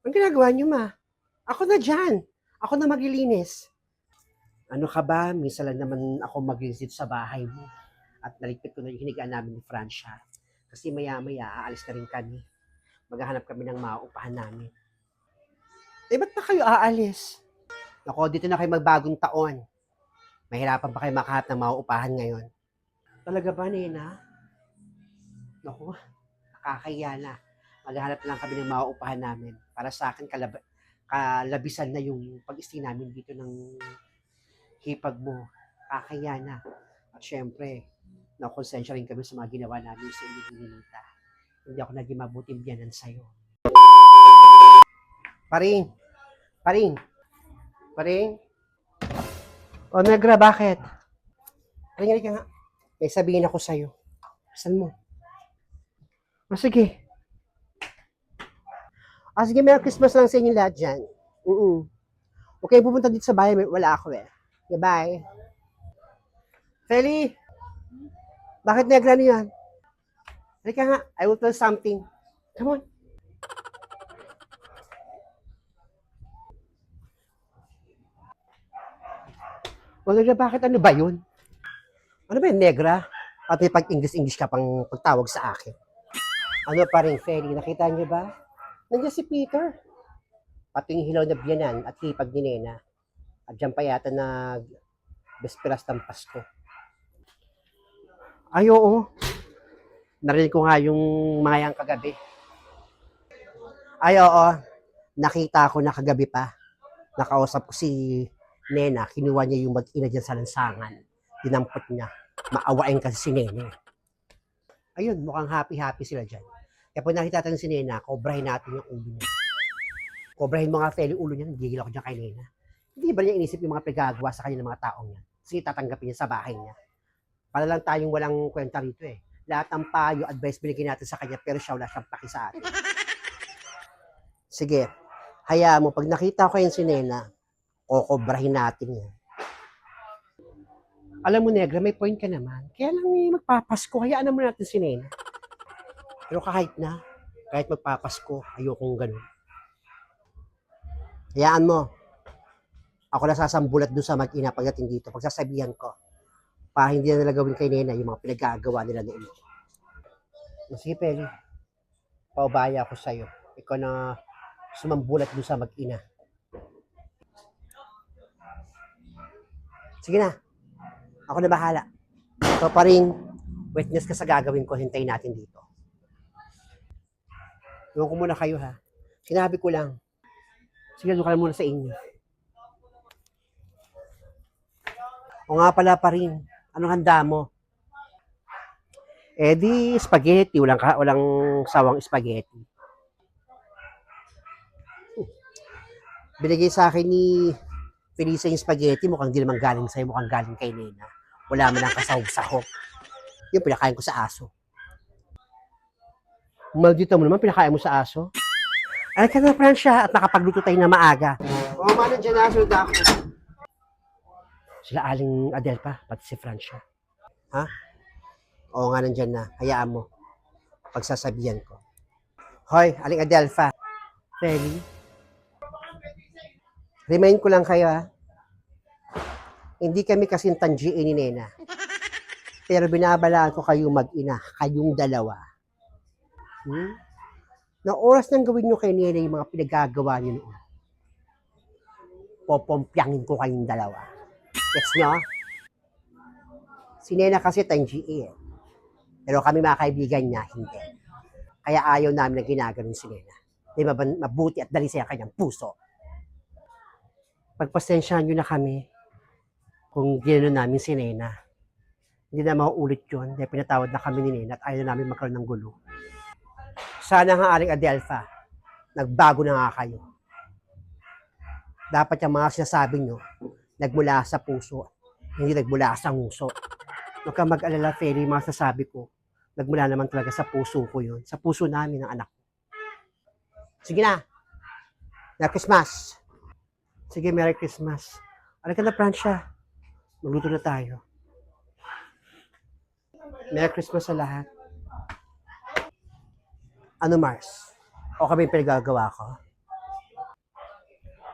Ang ginagawa niyo, ma? Ako na dyan. Ako na maglilinis. Ano ka ba? Minsan lang naman ako maglinis dito sa bahay mo. At naligpit ko na yung hinigaan namin ni Francia. Kasi maya-maya, aalis na rin kami. Maghahanap kami ng mauupahan namin. Eh, ba't pa kayo aalis? Ako, dito na kayo magbagong taon. Mahirapan pa kayo makahanap ng mauupahan ngayon. Talaga ba, Nena? Naku, nakakahiya na. Maghahanap lang kami ng mauupahan namin. Para sa akin, kalabisan na yung pag-stay namin dito ng hipag mo. Kakahiya na. At syempre, nakonsensya rin kami sa mga ginawa namin sa inyo ni Ninita. Hindi ako naging mabuting biyanan sa'yo. Paring! Paring! Paring! O, Negra, bakit? Paring, halika nga. May sabihin ako sa'yo. Saan mo? O, sige. Sige, Merry Christmas lang sa inyo lahat dyan. Okay, pupunta dito sa bahay. Wala ako eh. Goodbye. Feli! Bakit Negra na yan? Halika nga, I will tell something. Come on. O Negra, bakit ano ba yun? Ano ba yun, Negra? At may pag-English ka pang pagtawag sa akin. Ano pa rin, Feli? Nakita niyo ba? Nandiyan si Peter. Pati yung hilaw na biyanan at hipag ni Nena. At dyan pa yata besperas ng Pasko. Ay, oo. Narinig ko nga yung mga yang kagabi. Ay, oo. Nakita ko na kagabi pa. Nakausap ko si Nena. Kinuha niya yung mag-ina dyan sa lansangan. Dinampot niya. Maawain kasi si Nena. Ayun, mukhang happy-happy sila dyan. Kaya pag nakita natin si Nena, kobrahin natin yung ulo niya. Kobrahin mo nga Feli ulo niya. Nagigil ako dyan kay Nena. Hindi ba niya inisip yung mga pinagagawa sa kanya ng mga taong yan? Sige, tatanggapin niya sa bahay niya. Para lang tayong walang kwenta rito eh. Lahat ng payo, advice binigyan natin sa kanya, pero siya wala siyang paki sa atin. Sige, hayaan mo, pag nakita ko yan si Nena, kokobrahin natin yan. Alam mo, Negra, may point ka naman. Kaya lang magpapasko, hayaan naman natin si Nena. Pero kahit magpapasko, ayokong ganun. Hayaan mo, ako nasasambulat doon sa mag-ina pagdating dito, pagsasabihan ko, para hindi na nila gawin kay Nena yung mga pinagagawa nila noon. Sige, Peli. Paubaya ako sa'yo. Ikaw na sumambulat doon sa mag-ina. Sige na. Ako na bahala. Ikaw pa rin, witness ka sa gagawin ko, hintayin natin dito. Iwan ko muna kayo ha. Sinabi ko lang. Sige, doon ka na muna sa inyo. O nga pala pa rin, anong handa mo? Eh di, spaghetti. Walang sawang spaghetti. Binigay sa akin ni Felisa yung spaghetti. Mukhang di naman galing sa'yo. Mukhang galing kay Nena. Wala man lang kasahog-sahog. Yung pinakain ko sa aso. Maldita mo naman, pinakain mo sa aso. Ay ka na, Francia, at nakapagluto tayo na maaga. Oo, man, nandiyan na, sunod ako. Sila Aling Adelpa, pati si Francia. Ha? Oo nga, nandiyan na. Hayaan mo. Pagsasabihan ko. Hoy, Aling Adelpa. Feli? Remind ko lang kayo, ha? Hindi kami kasing tangiin ni Nena. Pero binabalaan ko kayong mag-ina. Kayong dalawa. Na oras nang gawin nyo kay Nena yung mga pinagagawa nyo noon. Popompyangin ko kayong dalawa. Gets nyo? Si Nena kasi tangiin. Pero kami mga kaibigan niya, hindi. Kaya ayaw namin na ginaganon si Nena. Di mabuti at dali siya kanyang puso. Pagpasensyahan nyo na kami kung ginanon namin si Nena. Hindi na mauulit yun dahil pinatawad na kami ni Nena at ayaw namin magkaroon ng gulo. Sana nga Aling Adelfa, nagbago na nga kayo. Dapat yung mga sinasabi nyo, nagmula sa puso, hindi nagmula sa nguso. Huwag kang mag-alala, Feli, mga sasabi ko, nagmula naman talaga sa puso ko yun. Sa puso namin ng anak ko. Sige na. Merry Christmas. Sige, Merry Christmas. Alika na, Francia. Magluto na tayo. Merry Christmas sa lahat. Ano, Mars? O kami yung pinagagawa ko?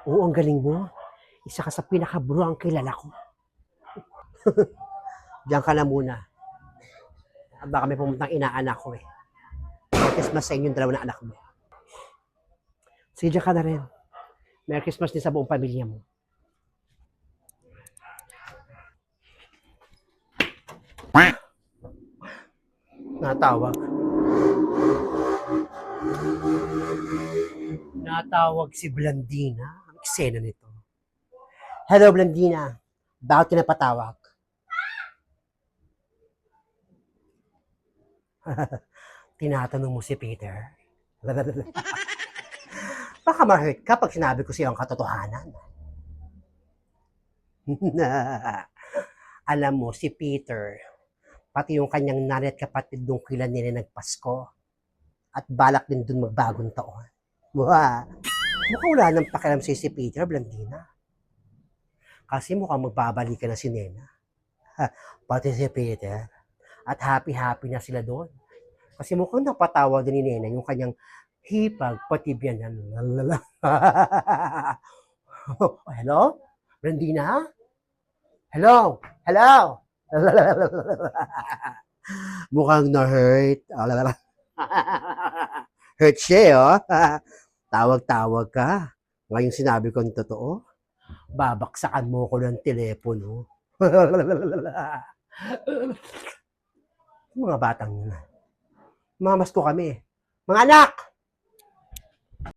Oo, ang galing mo. Isa ka sa pinaka-bro ang kilala ko. Diyan ka na muna. Baka may pumuntang inaanak ko eh. Merry Christmas sa inyong dalawa na anak mo. Sige, diyan ka na rin. Merry Christmas din sa buong pamilya mo. Natawag. Natawag si Blandina. Ang eksena nito. Hello, Blandina. Bakit ka napatawag? Tinatanong mo si Peter. Baka ma-hurt ka pag sinabi ko sa'yo ang katotohanan. Alam mo, si Peter, pati yung kanyang nanay at kapatid nung kailan nila nagpasko at balak din dun magbagong taon. Muha, mukhang wala nang pakialam si Peter, Blandina. Kasi mukhang magbabalikan na si Nena. Pati si Peter. At happy-happy na sila doon. Kasi mukhang napatawa din ni Nena yung kanyang hipag patibyanan. Hello? Blandina? Hello? Hello? Mukhang na-hurt. Hurt siya, oh. Tawag-tawag ka. Ngayong sinabi ko ng totoo, babaksakan mo ko ng telepono. Mga batang yun. Mamas ko kami. Mga anak!